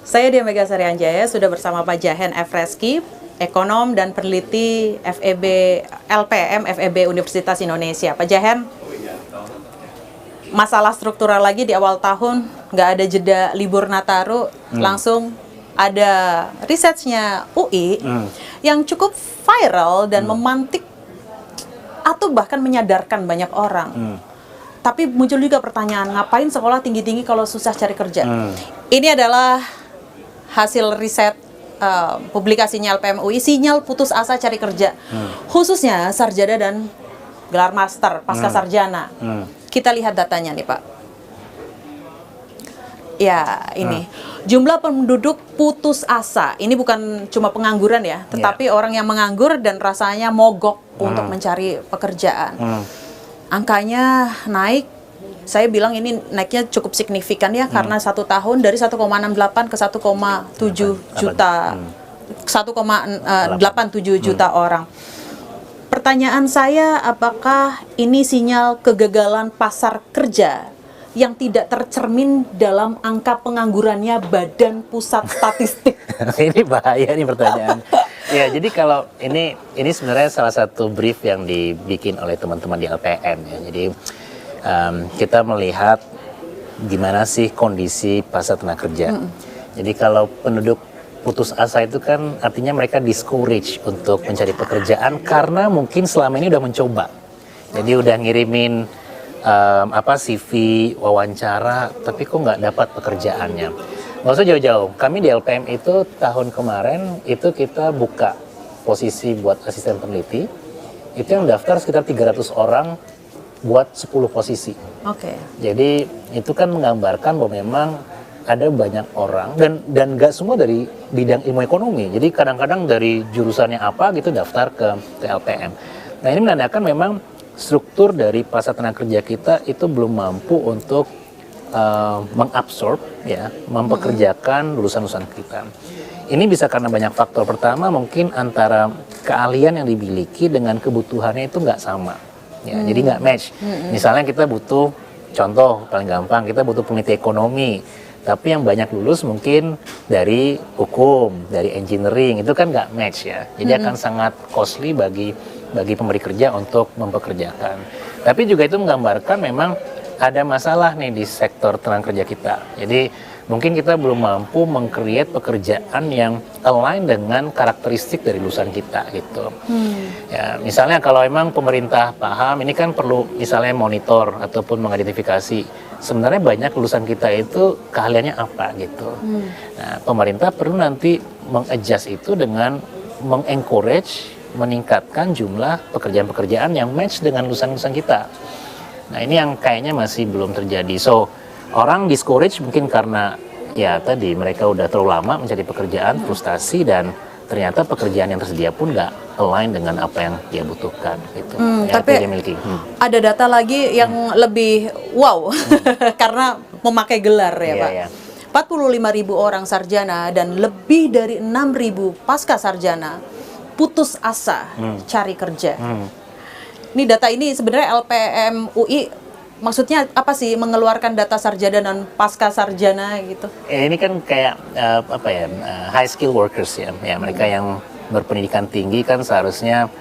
Saya Dia Mega Sarianjaya sudah bersama Pak Jahen F. Reski, ekonom dan peneliti FEB LPM FEB Universitas Indonesia. Pak Jahen, masalah struktural lagi di awal tahun, nggak ada jeda libur Nataru, langsung ada risetnya UI yang cukup viral dan memantik atau bahkan menyadarkan banyak orang. Tapi muncul juga pertanyaan, ngapain sekolah tinggi-tinggi kalau susah cari kerja? Ini adalah hasil riset publikasinya LPM UI, sinyal putus asa cari kerja. Khususnya sarjana dan gelar master, pasca sarjana. Kita lihat datanya nih Pak. Ya, ini. Jumlah penduduk putus asa. Ini bukan cuma pengangguran ya, tetapi orang yang menganggur dan rasanya mogok untuk mencari pekerjaan. Angkanya naik, saya bilang ini naiknya cukup signifikan ya, karena satu tahun dari 1,68 ke 1,7 juta, 1,87 juta orang. Pertanyaan saya, apakah ini sinyal kegagalan pasar kerja yang tidak tercermin dalam angka penganggurannya Badan Pusat Statistik? Ini bahaya nih pertanyaan. Ya, jadi kalau ini sebenarnya salah satu brief yang dibikin oleh teman-teman di LPM ya. Jadi kita melihat gimana sih kondisi pasar tenaga kerja. Jadi kalau penduduk putus asa itu kan artinya mereka discourage untuk mencari pekerjaan karena mungkin selama ini udah mencoba. Jadi udah ngirimin CV, wawancara, tapi kok nggak dapat pekerjaannya. Nggak usah jauh-jauh, kami di LPM itu tahun kemarin itu kita buka posisi buat asisten peneliti, itu yang daftar sekitar 300 orang buat 10 posisi. Oke. Jadi itu kan menggambarkan bahwa memang ada banyak orang dan nggak semua dari bidang ilmu ekonomi. Jadi kadang-kadang dari jurusannya apa gitu daftar ke LPM. Nah ini menandakan memang struktur dari pasar tenaga kerja kita itu belum mampu untuk mengabsorb ya, mempekerjakan lulusan-lulusan kita. Ini bisa karena banyak faktor. Pertama mungkin antara keahlian yang dimiliki dengan kebutuhannya itu nggak sama. Ya, jadi nggak match. Misalnya kita butuh, contoh paling gampang, kita butuh peneliti ekonomi, tapi yang banyak lulus mungkin dari hukum, dari engineering, itu kan nggak match ya. Jadi akan sangat costly bagi pemberi kerja untuk mempekerjakan. Tapi juga itu menggambarkan memang ada masalah nih di sektor tenaga kerja kita. Jadi mungkin kita belum mampu meng-create pekerjaan yang align dengan karakteristik dari lulusan kita gitu. Ya, misalnya kalau emang pemerintah paham ini kan perlu misalnya monitor ataupun mengidentifikasi sebenarnya banyak lulusan kita itu keahliannya apa gitu. Nah, pemerintah perlu nanti meng-adjust itu dengan meng-encourage, meningkatkan jumlah pekerjaan-pekerjaan yang match dengan lulusan-lulusan kita. Nah ini yang kayaknya masih belum terjadi. So orang discourage mungkin karena ya tadi mereka udah terlalu lama mencari pekerjaan, frustasi, dan ternyata pekerjaan yang tersedia pun nggak align dengan apa yang dia butuhkan gitu. Tapi dia miliki. Ada data lagi yang lebih wow karena memakai gelar ya Pak. 45.000 orang sarjana dan lebih dari 6.000 pasca sarjana putus asa cari kerja. Ini data ini sebenarnya LPM UI maksudnya apa sih mengeluarkan data sarjana dan pasca sarjana gitu? Ini kan kayak high skill workers ya. Ya mereka yang berpendidikan tinggi kan seharusnya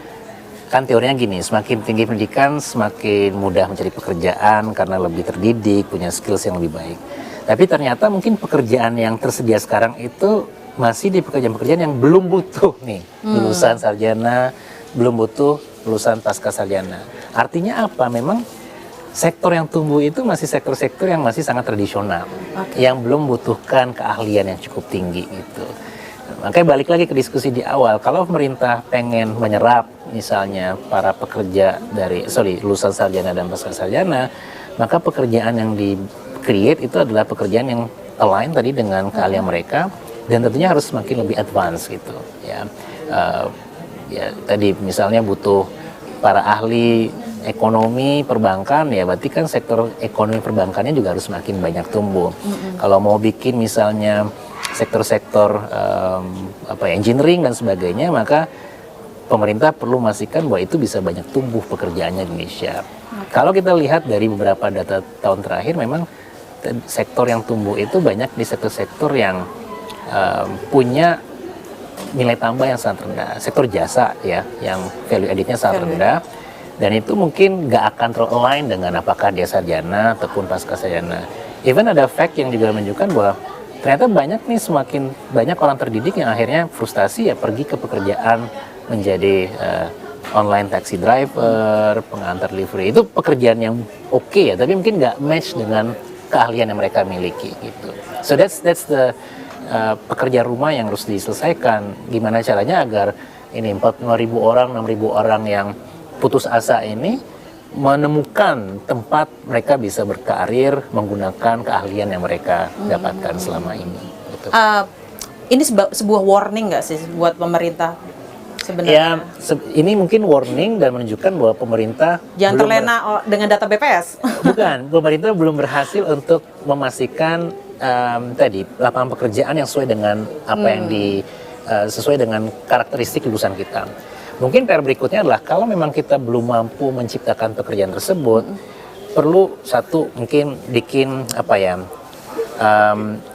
kan teorinya gini, semakin tinggi pendidikan semakin mudah mencari pekerjaan karena lebih terdidik, punya skills yang lebih baik. Tapi ternyata mungkin pekerjaan yang tersedia sekarang itu masih di pekerjaan-pekerjaan yang belum butuh nih lulusan sarjana, belum butuh lulusan pasca sarjana. Artinya apa? Memang sektor yang tumbuh itu masih sektor-sektor yang masih sangat tradisional, yang belum membutuhkan keahlian yang cukup tinggi gitu. Makanya balik lagi ke diskusi di awal, kalau pemerintah pengen menyerap misalnya para pekerja dari lulusan sarjana dan pasca sarjana, maka pekerjaan yang di-create itu adalah pekerjaan yang align tadi dengan keahlian mereka, dan tentunya harus semakin lebih advance gitu ya. Ya tadi misalnya butuh para ahli ekonomi perbankan, ya berarti kan sektor ekonomi perbankannya juga harus semakin banyak tumbuh. Kalau mau bikin misalnya sektor-sektor engineering dan sebagainya, maka pemerintah perlu memastikan bahwa itu bisa banyak tumbuh pekerjaannya di Indonesia. Kalau kita lihat dari beberapa data tahun terakhir, memang sektor yang tumbuh itu banyak di sektor-sektor yang punya nilai tambah yang sangat rendah. Sektor jasa ya, yang value added-nya sangat rendah, dan itu mungkin nggak akan ter-align dengan apakah dia sarjana ataupun pasca sarjana. Even ada fact yang juga menunjukkan bahwa ternyata banyak nih, semakin banyak orang terdidik yang akhirnya frustasi ya pergi ke pekerjaan menjadi online taxi driver, pengantar delivery. Itu pekerjaan yang oke ya, tapi mungkin nggak match dengan keahlian yang mereka miliki gitu. So that's the pekerjaan rumah yang harus diselesaikan. Gimana caranya agar ini 45.000 orang, 6.000 orang yang putus asa ini menemukan tempat mereka bisa berkarir menggunakan keahlian yang mereka dapatkan selama ini. Gitu. Ini sebuah warning nggak sih buat pemerintah sebenarnya? Ya, ini mungkin warning dan menunjukkan bahwa pemerintah jangan terlena dengan data BPS. Bukan, pemerintah belum berhasil untuk memastikan tadi lapangan pekerjaan yang sesuai dengan apa yang sesuai dengan karakteristik lulusan kita. Mungkin PR berikutnya adalah kalau memang kita belum mampu menciptakan pekerjaan tersebut, perlu satu mungkin bikin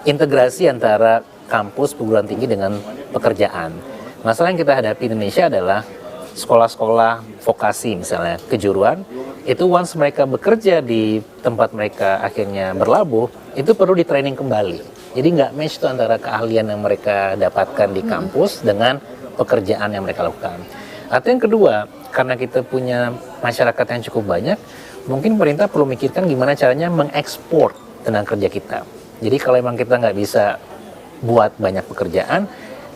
integrasi antara kampus perguruan tinggi dengan pekerjaan. Masalah yang kita hadapi di Indonesia adalah sekolah-sekolah vokasi misalnya kejuruan, itu once mereka bekerja di tempat mereka akhirnya berlabuh, itu perlu di training kembali. Jadi nggak match tuh antara keahlian yang mereka dapatkan di kampus dengan pekerjaan yang mereka lakukan. Atau yang kedua, karena kita punya masyarakat yang cukup banyak, mungkin pemerintah perlu mikirkan gimana caranya mengekspor tenaga kerja kita. Jadi kalau memang kita nggak bisa buat banyak pekerjaan,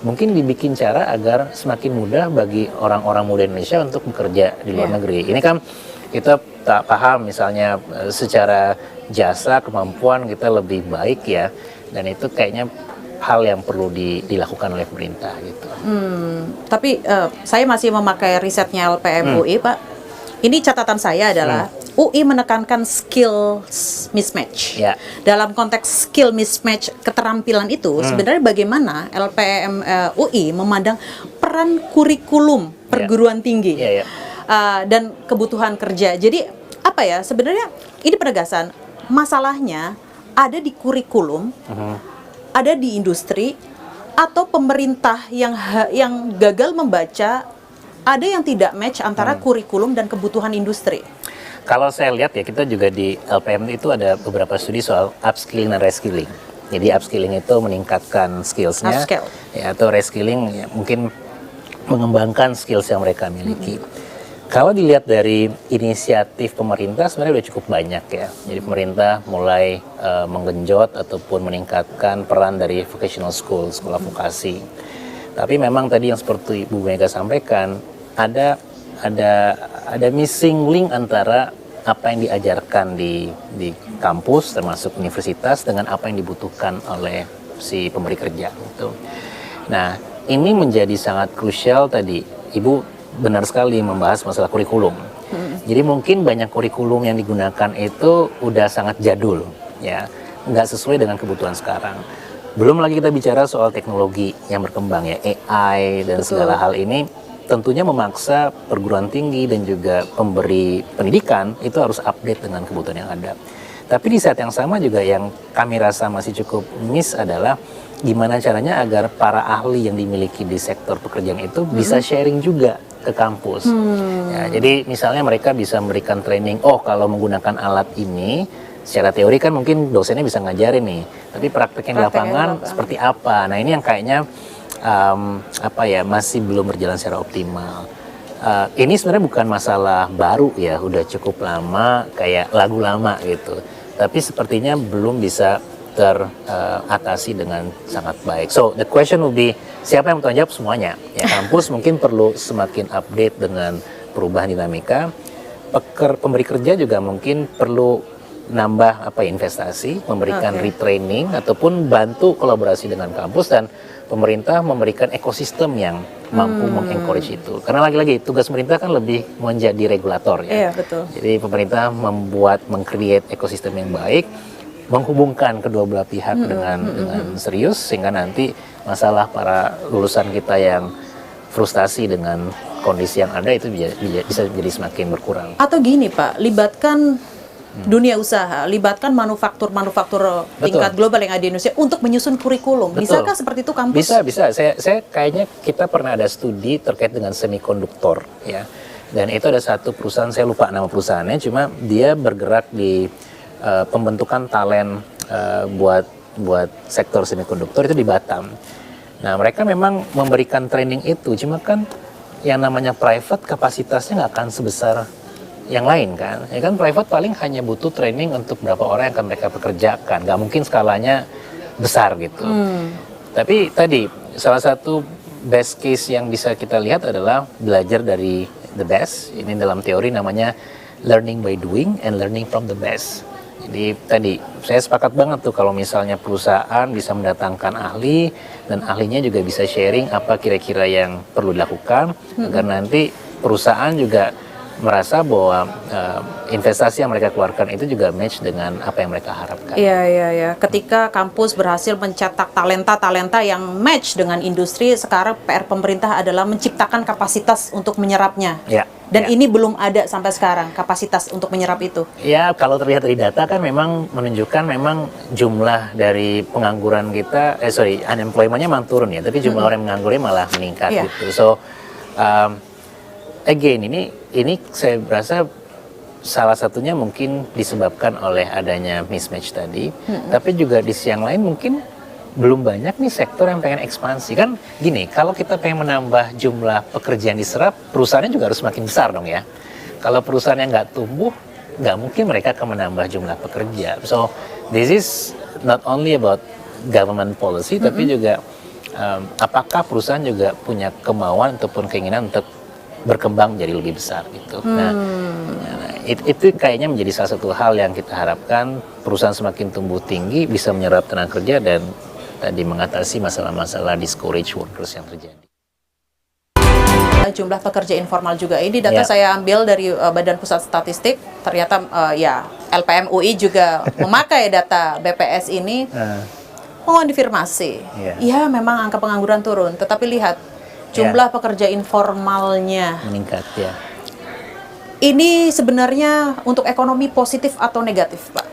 mungkin dibikin cara agar semakin mudah bagi orang-orang muda Indonesia untuk bekerja di luar negeri. Ini kan kita tak paham misalnya secara jasa kemampuan kita lebih baik ya, dan itu kayaknya hal yang perlu dilakukan oleh pemerintah gitu. Tapi saya masih memakai risetnya LPM UI, Pak. Ini catatan saya adalah UI menekankan skill mismatch. Ya. Dalam konteks skill mismatch keterampilan itu, sebenarnya bagaimana LPM UI memandang peran kurikulum perguruan tinggi dan kebutuhan kerja. Jadi apa ya? Sebenarnya ini penegasan masalahnya ada di kurikulum, ada di industri, atau pemerintah yang gagal membaca, ada yang tidak match antara kurikulum dan kebutuhan industri. Kalau saya lihat ya, kita juga di LPM itu ada beberapa studi soal upskilling dan reskilling. Jadi upskilling itu meningkatkan skills-nya, ya, atau reskilling ya, mungkin mengembangkan skills yang mereka miliki. Kalau dilihat dari inisiatif pemerintah sebenarnya udah cukup banyak ya. Jadi pemerintah mulai menggenjot ataupun meningkatkan peran dari vocational school, sekolah vokasi. Tapi memang tadi yang seperti Bu Mega sampaikan, ada missing link antara apa yang diajarkan di kampus termasuk universitas dengan apa yang dibutuhkan oleh si pemberi kerja gitu. Nah, ini menjadi sangat krusial tadi. Ibu benar sekali membahas masalah kurikulum. Jadi mungkin banyak kurikulum yang digunakan itu udah sangat jadul, ya, nggak sesuai dengan kebutuhan sekarang. Belum lagi kita bicara soal teknologi yang berkembang ya, AI dan segala hal ini tentunya memaksa perguruan tinggi dan juga pemberi pendidikan itu harus update dengan kebutuhan yang ada. Tapi di saat yang sama juga yang kami rasa masih cukup miss adalah gimana caranya agar para ahli yang dimiliki di sektor pekerjaan itu bisa sharing juga ke kampus. Ya, jadi misalnya mereka bisa memberikan training, kalau menggunakan alat ini, secara teori kan mungkin dosennya bisa ngajarin nih, tapi prakteknya di lapangan seperti apa. Nah ini yang kayaknya masih belum berjalan secara optimal. Ini sebenarnya bukan masalah baru ya, udah cukup lama kayak lagu lama gitu. Tapi sepertinya belum bisa teratasi dengan sangat baik. So the question will be, siapa yang bertanggung jawab semuanya? Ya, kampus mungkin perlu semakin update dengan perubahan dinamika. Pemberi kerja juga mungkin perlu nambah investasi, memberikan retraining ataupun bantu kolaborasi dengan kampus, dan pemerintah memberikan ekosistem yang mampu mengencourage itu. Karena lagi-lagi tugas pemerintah kan lebih menjadi regulator ya. Iya, betul. Jadi pemerintah meng-create ekosistem yang baik, menghubungkan kedua belah pihak dengan serius, sehingga nanti masalah para lulusan kita yang frustasi dengan kondisi yang ada itu bisa jadi semakin berkurang. Atau gini Pak, libatkan dunia usaha, libatkan manufaktur-manufaktur tingkat global yang ada di Indonesia untuk menyusun kurikulum. Betul. Bisakah seperti itu kampus? Bisa. Saya kayaknya kita pernah ada studi terkait dengan semikonduktor, ya. Dan itu ada satu perusahaan, saya lupa nama perusahaannya, cuma dia bergerak di pembentukan talent buat sektor semikonduktor itu di Batam. Nah, mereka memang memberikan training itu, cuma kan yang namanya private kapasitasnya nggak akan sebesar yang lain kan. Ya kan private paling hanya butuh training untuk berapa orang yang akan mereka pekerjakan. Nggak mungkin skalanya besar gitu. Tapi tadi salah satu best case yang bisa kita lihat adalah belajar dari the best. Ini dalam teori namanya learning by doing and learning from the best. Jadi tadi saya sepakat banget tuh kalau misalnya perusahaan bisa mendatangkan ahli dan ahlinya juga bisa sharing apa kira-kira yang perlu dilakukan agar nanti perusahaan juga merasa bahwa investasi yang mereka keluarkan itu juga match dengan apa yang mereka harapkan. Iya. Ketika kampus berhasil mencetak talenta-talenta yang match dengan industri, sekarang PR pemerintah adalah menciptakan kapasitas untuk menyerapnya. Ya. Dan ini belum ada sampai sekarang kapasitas untuk menyerap itu. Ya, kalau terlihat dari data kan memang menunjukkan memang jumlah dari pengangguran kita, unemployment-nya memang turun ya, tapi jumlah orang yang menganggurnya malah meningkat gitu. So, again, ini saya rasa salah satunya mungkin disebabkan oleh adanya mismatch tadi, tapi juga di sisi yang lain mungkin belum banyak nih sektor yang pengen ekspansi. Kan gini, kalau kita pengen menambah jumlah pekerjaan diserap, perusahaannya juga harus makin besar dong ya. Kalau perusahaan yang nggak tumbuh, nggak mungkin mereka akan menambah jumlah pekerja. So, this is not only about government policy, tapi juga apakah perusahaan juga punya kemauan ataupun keinginan untuk berkembang jadi lebih besar gitu. Nah, itu kayaknya menjadi salah satu hal yang kita harapkan perusahaan semakin tumbuh tinggi bisa menyerap tenaga kerja dan tadi mengatasi masalah-masalah discourage workers yang terjadi. Jumlah pekerja informal juga ini data saya ambil dari Badan Pusat Statistik, ternyata LPM UI juga memakai data BPS ini mengonfirmasi. Ya, memang angka pengangguran turun, tetapi lihat jumlah pekerja informalnya meningkat ya. Ini sebenarnya untuk ekonomi positif atau negatif, Pak?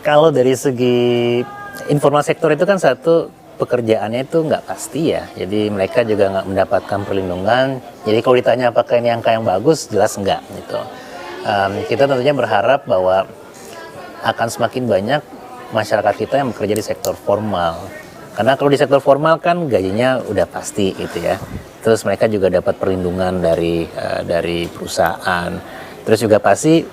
Kalau dari segi informal sektor itu kan satu pekerjaannya itu nggak pasti ya. Jadi mereka juga nggak mendapatkan perlindungan. Jadi kalau ditanya apakah ini angka yang bagus, jelas enggak gitu. Kita tentunya berharap bahwa akan semakin banyak masyarakat kita yang bekerja di sektor formal. Karena kalau di sektor formal kan gajinya udah pasti gitu ya. Terus mereka juga dapat perlindungan dari perusahaan. Terus juga pasti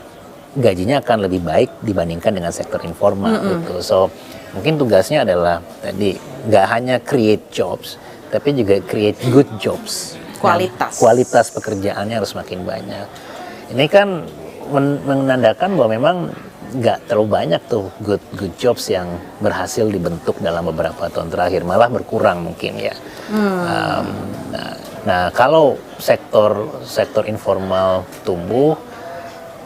gajinya akan lebih baik dibandingkan dengan sektor informal gitu. So mungkin tugasnya adalah tadi nggak hanya create jobs, tapi juga create good jobs. Kualitas pekerjaannya harus makin banyak. Ini kan menandakan bahwa memang nggak terlalu banyak tuh good jobs yang berhasil dibentuk dalam beberapa tahun terakhir, malah berkurang mungkin ya. Nah kalau sektor informal tumbuh,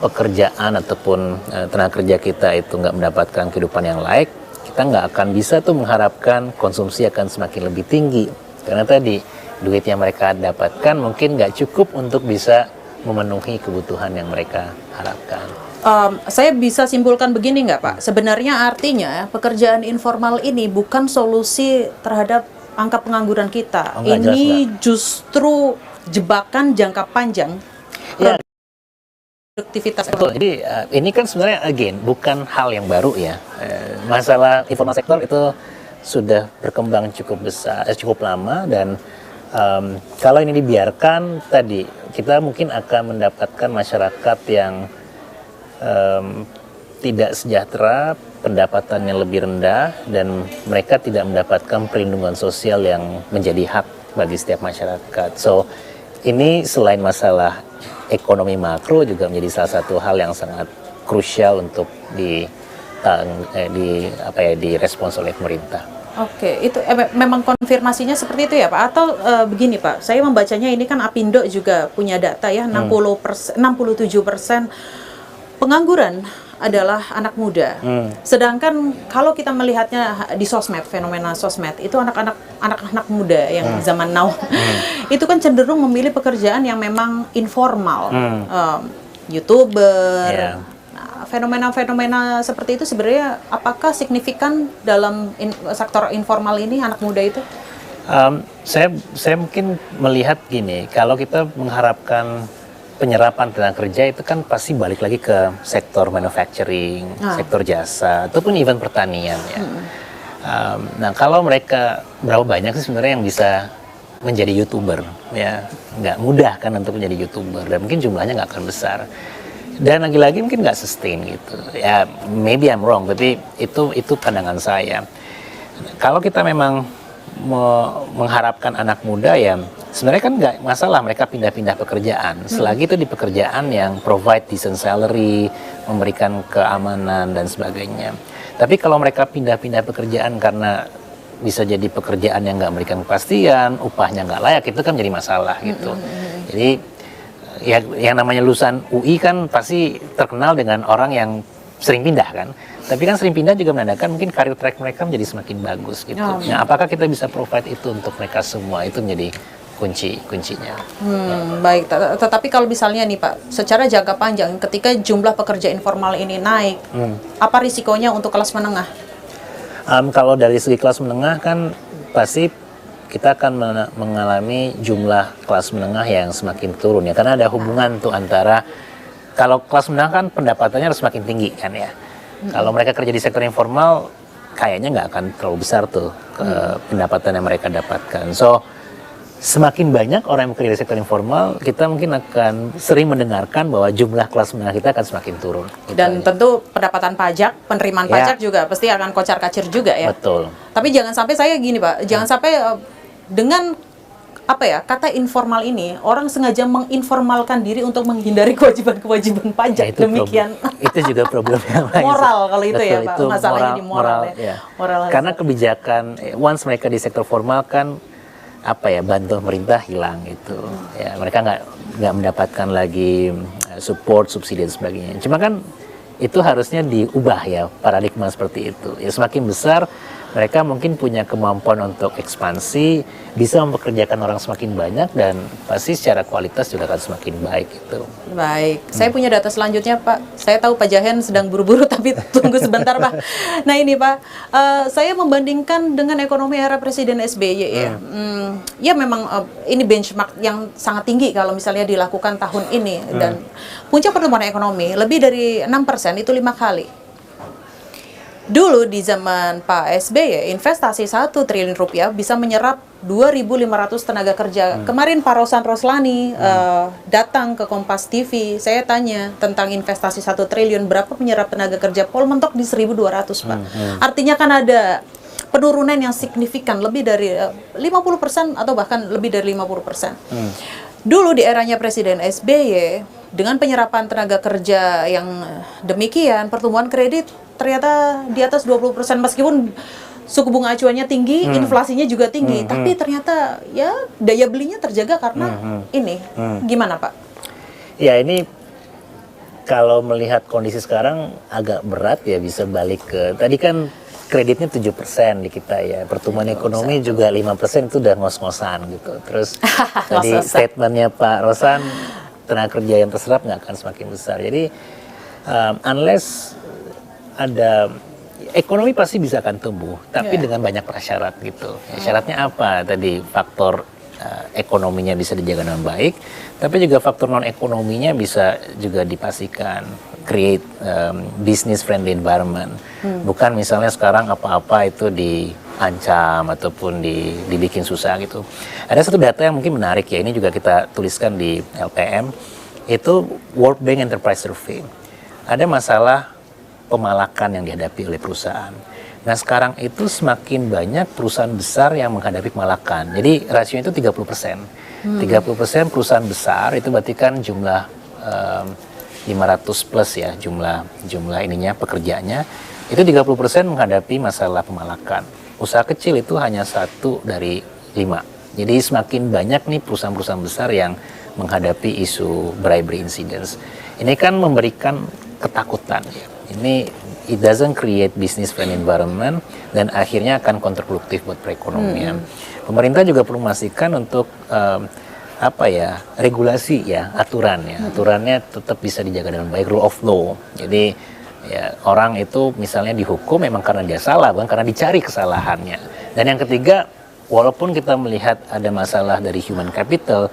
pekerjaan ataupun tenaga kerja kita itu nggak mendapatkan kehidupan yang layak, kita nggak akan bisa tuh mengharapkan konsumsi akan semakin lebih tinggi. Karena tadi duit yang mereka dapatkan mungkin nggak cukup untuk bisa memenuhi kebutuhan yang mereka harapkan. Saya bisa simpulkan begini nggak Pak? Sebenarnya artinya pekerjaan informal ini bukan solusi terhadap angka pengangguran kita. Ini justru jebakan jangka panjang. Ya. Produktivitas. Betul. Jadi ini kan sebenarnya again bukan hal yang baru ya. Masalah informal sektor itu sudah berkembang cukup besar, cukup lama dan kalau ini dibiarkan tadi kita mungkin akan mendapatkan masyarakat yang tidak sejahtera, pendapatannya lebih rendah dan mereka tidak mendapatkan perlindungan sosial yang menjadi hak bagi setiap masyarakat. So ini selain masalah ekonomi makro juga menjadi salah satu hal yang sangat krusial untuk direspons oleh pemerintah. Oke, itu memang konfirmasinya seperti itu ya Pak? Atau begini Pak, saya membacanya ini kan Apindo juga punya data ya, 67% pengangguran adalah anak muda. Sedangkan kalau kita melihatnya di sosmed, fenomena sosmed, itu anak-anak muda yang zaman now, itu kan cenderung memilih pekerjaan yang memang informal. YouTuber, fenomena-fenomena seperti itu sebenarnya apakah signifikan dalam sektor informal ini anak muda itu? Saya mungkin melihat gini, kalau kita mengharapkan penyerapan tenaga kerja itu kan pasti balik lagi ke sektor manufacturing, sektor jasa, ataupun even pertanian ya. Nah kalau mereka berapa banyak sih sebenarnya yang bisa menjadi YouTuber ya, nggak mudah kan untuk menjadi YouTuber, dan mungkin jumlahnya nggak akan besar. Dan lagi-lagi mungkin nggak sustain gitu. Ya maybe I'm wrong, tapi itu pandangan saya. Kalau kita memang mengharapkan anak muda ya sebenarnya kan nggak masalah mereka pindah-pindah pekerjaan selagi itu di pekerjaan yang provide decent salary, memberikan keamanan dan sebagainya. Tapi kalau mereka pindah-pindah pekerjaan karena bisa jadi pekerjaan yang nggak memberikan kepastian, upahnya nggak layak, itu kan jadi masalah gitu. Jadi ya yang namanya lulusan UI kan pasti terkenal dengan orang yang sering pindah kan. Tapi kan sering pindah juga menandakan mungkin karir track mereka menjadi semakin bagus gitu. Nah, apakah kita bisa provide itu untuk mereka semua? Itu menjadi kuncinya. Baik, tetapi kalau misalnya nih Pak, secara jangka panjang ketika jumlah pekerja informal ini naik, apa risikonya untuk kelas menengah? Kalau dari segi kelas menengah kan pasti kita akan mengalami jumlah kelas menengah yang semakin turun ya. Karena ada hubungan tuh antara, kalau kelas menengah kan pendapatannya harus semakin tinggi kan ya. Kalau mereka kerja di sektor informal, kayaknya nggak akan terlalu besar tuh pendapatan yang mereka dapatkan. So, semakin banyak orang yang bekerja di sektor informal, kita mungkin akan sering mendengarkan bahwa jumlah kelas menengah kita akan semakin turun. Dan tentu pendapatan pajak, penerimaan pajak juga pasti akan kocar-kacir juga ya. Betul. Tapi jangan sampai saya gini Pak, jangan sampai dengan kata informal ini orang sengaja menginformalkan diri untuk menghindari kewajiban-kewajiban pajak. Itu demikian. Itu juga problem yang lain. Moral kalau itu. Betul, ya Pak, itu masalahnya di moral ya. Moral karena kebijakan once mereka di sektor formal kan bantuan pemerintah hilang gitu. Ya mereka nggak mendapatkan lagi support, subsidi dan sebagainya. Cuma kan itu harusnya diubah ya paradigma seperti itu. Ya semakin besar mereka mungkin punya kemampuan untuk ekspansi, bisa mempekerjakan orang semakin banyak, dan pasti secara kualitas juga akan semakin baik gitu. Baik, saya punya data selanjutnya Pak. Saya tahu Pak Jahen sedang buru-buru tapi tunggu sebentar Pak. Nah ini Pak, saya membandingkan dengan ekonomi era Presiden SBY ya. Ya memang ini benchmark yang sangat tinggi kalau misalnya dilakukan tahun ini, dan puncak pertumbuhan ekonomi lebih dari 6%, itu 5 kali. Dulu di zaman Pak SBY, investasi 1 triliun rupiah bisa menyerap 2.500 tenaga kerja. Kemarin Pak Rosan Roslani datang ke Kompas TV, saya tanya tentang investasi 1 triliun, berapa menyerap tenaga kerja? Pol mentok di 1.200 Pak. Artinya kan ada penurunan yang signifikan, lebih dari 50% atau bahkan lebih dari 50%. Dulu di eranya Presiden SBY, dengan penyerapan tenaga kerja yang demikian, pertumbuhan kredit ternyata di atas 20%, meskipun suku bunga acuannya tinggi, inflasinya juga tinggi, tapi ternyata ya daya belinya terjaga karena ini. Gimana Pak? Ya ini kalau melihat kondisi sekarang agak berat ya, bisa balik ke tadi kan kreditnya 7% di kita ya, pertumbuhan ekonomi juga 5%, itu udah ngos-ngosan gitu. Terus tadi statementnya Pak Rosan, tenaga kerja yang terserap nggak akan semakin besar. Jadi unless ada ekonomi pasti bisa akan tumbuh, tapi dengan banyak prasyarat gitu. Ya, syaratnya apa? Tadi faktor ekonominya bisa dijaga dengan baik, tapi juga faktor non ekonominya bisa juga dipastikan. Create business friendly environment. Bukan misalnya sekarang apa-apa itu diancam ataupun dibikin susah gitu. Ada satu data yang mungkin menarik ya, ini juga kita tuliskan di LPM, itu World Bank Enterprise Survey. Ada masalah pemalakan yang dihadapi oleh perusahaan. Nah sekarang itu semakin banyak perusahaan besar yang menghadapi pemalakan. Jadi rasionya itu 30%. 30% perusahaan besar, itu berarti kan jumlah 500 plus ya jumlah ininya pekerjanya, itu 30% menghadapi masalah pemalakan. Usaha kecil itu hanya 1 dari 5. Jadi semakin banyak nih perusahaan-perusahaan besar yang menghadapi isu bribery incidents. Ini kan memberikan ketakutan ya. Ini it doesn't create business friendly environment, dan akhirnya akan kontraproduktif buat perekonomian. Pemerintah juga perlu memastikan untuk regulasi ya, aturannya tetap bisa dijaga dengan baik, rule of law. Jadi Ya, orang itu misalnya dihukum memang karena dia salah, bukan karena dicari kesalahannya. Dan yang ketiga, walaupun kita melihat ada masalah dari human capital,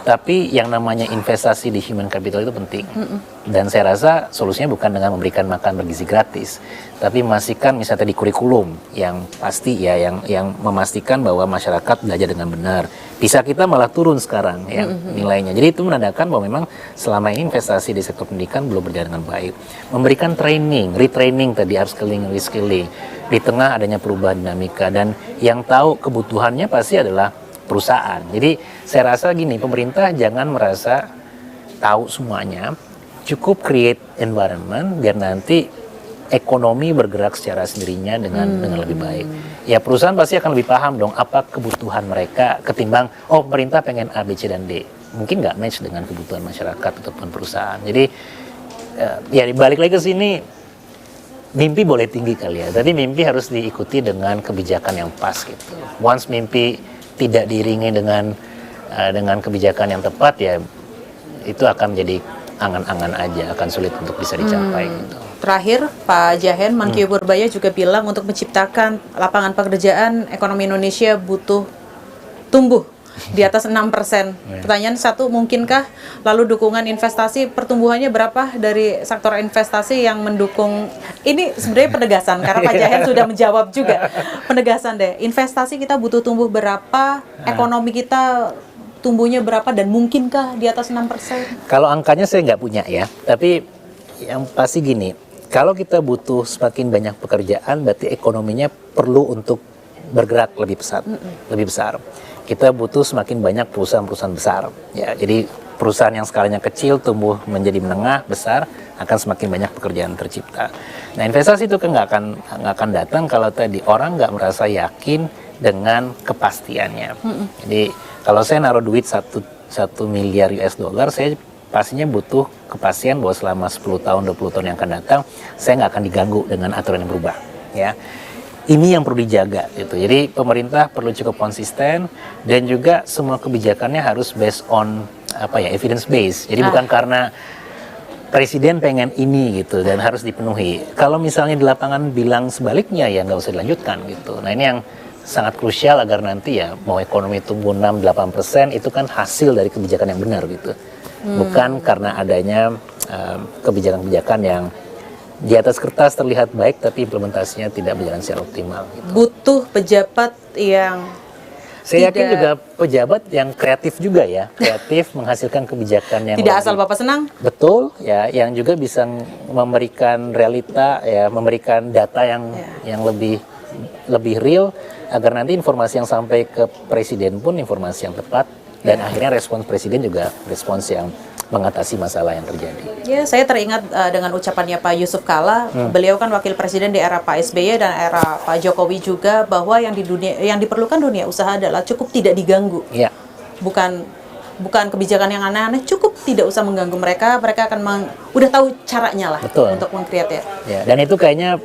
tapi yang namanya investasi di human capital itu penting. Dan saya rasa solusinya bukan dengan memberikan makan bergizi gratis, tapi memastikan misalnya di kurikulum yang pasti ya, yang memastikan bahwa masyarakat belajar dengan benar. Bisa kita malah turun sekarang ya nilainya. Jadi itu menandakan bahwa memang selama ini investasi di sektor pendidikan belum berjalan dengan baik. Memberikan training, retraining tadi, upskilling, reskilling di tengah adanya perubahan dinamika, dan yang tahu kebutuhannya pasti adalah perusahaan. Jadi saya rasa gini, pemerintah jangan merasa tahu semuanya, cukup create environment biar nanti ekonomi bergerak secara sendirinya dengan lebih baik. Ya perusahaan pasti akan lebih paham dong apa kebutuhan mereka ketimbang pemerintah pengen A, B, C, dan D. Mungkin nggak match dengan kebutuhan masyarakat ataupun perusahaan. Jadi ya balik lagi ke sini, mimpi boleh tinggi kali ya, tapi mimpi harus diikuti dengan kebijakan yang pas gitu. Once mimpi tidak diiringi dengan kebijakan yang tepat, ya itu akan menjadi angan-angan aja, akan sulit untuk bisa dicapai gitu. Terakhir, Pak Jahen, Menkyu Purbaya juga bilang untuk menciptakan lapangan pekerjaan, ekonomi Indonesia butuh tumbuh di atas 6%. Pertanyaan satu, mungkinkah? Lalu dukungan investasi, pertumbuhannya berapa dari sektor investasi yang mendukung? Ini sebenarnya penegasan, karena Pak Jahen sudah menjawab juga. Penegasan deh, investasi kita butuh tumbuh berapa, ekonomi kita tumbuhnya berapa, dan mungkinkah di atas 6%? Kalau angkanya saya nggak punya ya, tapi yang pasti gini, kalau kita butuh semakin banyak pekerjaan, berarti ekonominya perlu untuk bergerak lebih besar. Kita butuh semakin banyak perusahaan-perusahaan besar. Ya, jadi perusahaan yang skalanya kecil tumbuh menjadi menengah, besar, akan semakin banyak pekerjaan tercipta. Nah, investasi itu kan nggak akan datang kalau tadi orang nggak merasa yakin dengan kepastiannya. Jadi kalau saya naruh duit 1 miliar US dollar, saya pastinya butuh kepastian bahwa selama 10 tahun, 20 tahun yang akan datang, saya nggak akan diganggu dengan aturan yang berubah. Ya. Ini yang perlu dijaga gitu. Jadi pemerintah perlu cukup konsisten, dan juga semua kebijakannya harus based on evidence based. Jadi bukan karena presiden pengen ini gitu dan harus dipenuhi. Kalau misalnya di lapangan bilang sebaliknya, ya nggak usah dilanjutkan gitu. Nah, ini yang sangat krusial agar nanti ya mau ekonomi tumbuh 6-8% itu kan hasil dari kebijakan yang benar gitu. Bukan karena adanya kebijakan-kebijakan yang di atas kertas terlihat baik tapi implementasinya tidak berjalan secara optimal gitu. Butuh pejabat yang saya yakin juga pejabat yang kreatif juga ya, kreatif menghasilkan kebijakan yang tidak asal Bapak senang. Betul ya, yang juga bisa memberikan realita ya, memberikan data yang lebih real, agar nanti informasi yang sampai ke presiden pun informasi yang tepat, dan akhirnya respons presiden juga respons yang mengatasi masalah yang terjadi. Ya, saya teringat dengan ucapannya Pak Yusuf Kalla. Beliau kan wakil presiden di era Pak SBY dan era Pak Jokowi juga, bahwa yang diperlukan dunia usaha adalah cukup tidak diganggu. Ya. Bukan kebijakan yang aneh-aneh, cukup tidak usah mengganggu mereka. Mereka akan udah tahu caranya lah. Betul. Untuk meng-create ya. Ya, dan itu kayaknya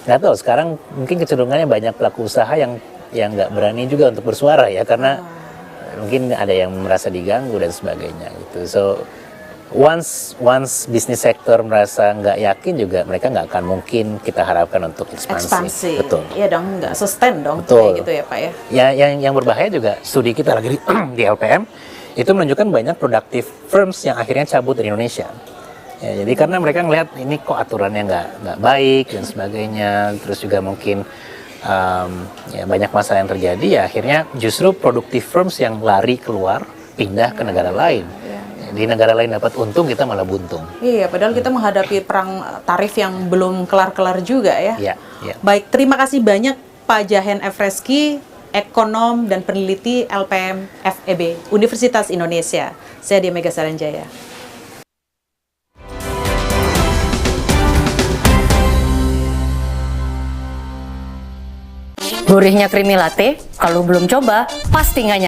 nggak tahu, sekarang mungkin kecenderungannya banyak pelaku usaha yang nggak berani juga untuk bersuara ya, karena mungkin ada yang merasa diganggu dan sebagainya gitu. So once bisnis sektor merasa nggak yakin juga, mereka nggak akan mungkin kita harapkan untuk ekspansi. Betul. Iya dong, nggak sustain dong. Betul. Kayak gitu ya Pak ya. Ya, yang berbahaya juga, studi kita lagi di LPM itu menunjukkan banyak productive firms yang akhirnya cabut dari Indonesia. Ya, jadi karena mereka ngelihat ini kok aturannya nggak baik dan sebagainya, terus juga mungkin ya banyak masalah yang terjadi, ya akhirnya justru productive firms yang lari keluar pindah ke negara lain. Di negara lain dapat untung, kita malah buntung. Iya, padahal kita menghadapi perang tarif yang belum kelar-kelar juga ya. Iya. Baik, terima kasih banyak Pak Jahen F. Reski, ekonom dan peneliti LPM FEB Universitas Indonesia. Saya Dia Mega Saranjaya. Gurihnya creamy latte, kalau belum coba, pasti nggak